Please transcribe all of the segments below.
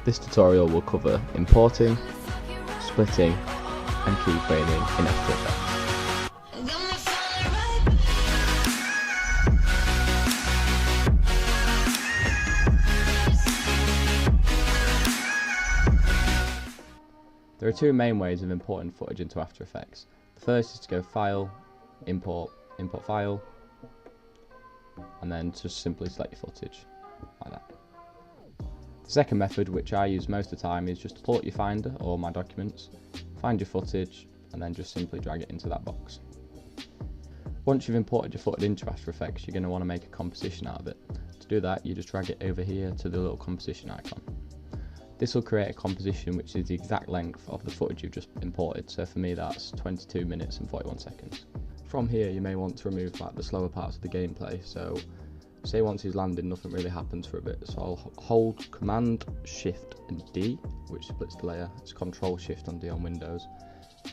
This tutorial will cover importing, splitting and keyframing in After Effects. There are two main ways of importing footage into After Effects. The first is to go File, Import, Import File, and then just simply select your footage, like that. The second method, which I use most of the time, is just to pull up your Finder or My Documents, find your footage, and then just simply drag it into that box. Once you've imported your footage into After Effects, you're going to want to make a composition out of it. To do that, you just drag it over here to the little composition icon. This will create a composition which is the exact length of the footage you've just imported, so for me that's 22 minutes and 41 seconds. From here you may want to remove the slower parts of the gameplay, so say once he's landed nothing really happens for a bit, so I'll hold Command Shift and D, which splits the layer. It's Control Shift and D on Windows.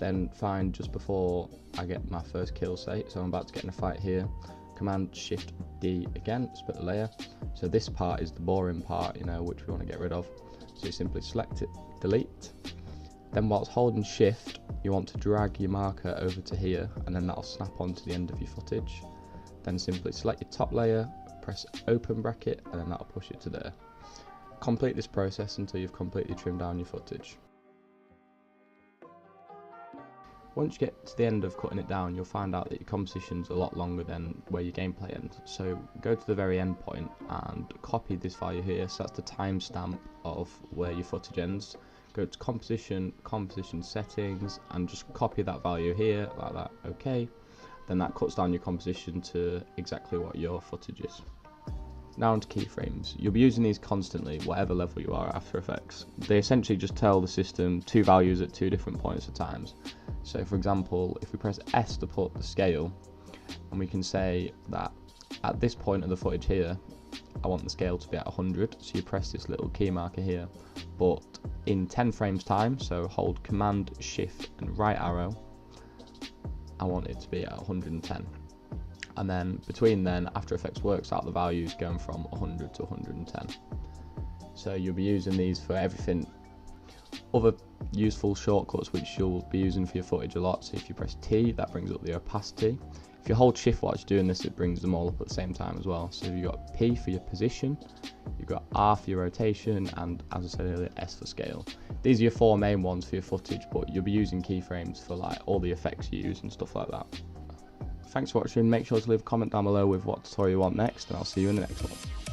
Then find just before I get my first kill, so I'm about to get in a fight here, Command Shift D again, split the layer. So this part is the boring part, which we want to get rid of. So you simply select it, delete. Then whilst holding Shift, you want to drag your marker over to here, and then that'll snap onto the end of your footage. Then simply select your top layer, press open bracket, and then that'll push it to there. Complete this process until you've completely trimmed down your footage. Once you get to the end of cutting it down, you'll find out that your composition's a lot longer than where your gameplay ends. So go to the very end point and copy this value here, so that's the timestamp of where your footage ends. Go to composition, composition settings, and just copy that value here, like that, okay. Then that cuts down your composition to exactly what your footage is. Now onto keyframes. You'll be using these constantly, whatever level you are at After Effects. They essentially just tell the system two values at two different points of times. So for example, if we press S to put the scale, and we can say that at this point of the footage here, I want the scale to be at 100, so you press this little key marker here, but in 10 frames time, so hold Command Shift and right arrow, I want it to be at 110. And then between then, After Effects works out the values going from 100 to 110. So you'll be using these for everything. Other useful shortcuts which you'll be using for your footage a lot, so if you press T, that brings up the opacity. If you hold Shift while you're doing this, it brings them all up at the same time as well. So you've got P for your position, you've got R for your rotation, and as I said earlier, S for scale. These are your four main ones for your footage, but you'll be using keyframes for all the effects you use and stuff like that. Thanks for watching. Make sure to leave a comment down below with what tutorial you want next, and I'll see you in the next one.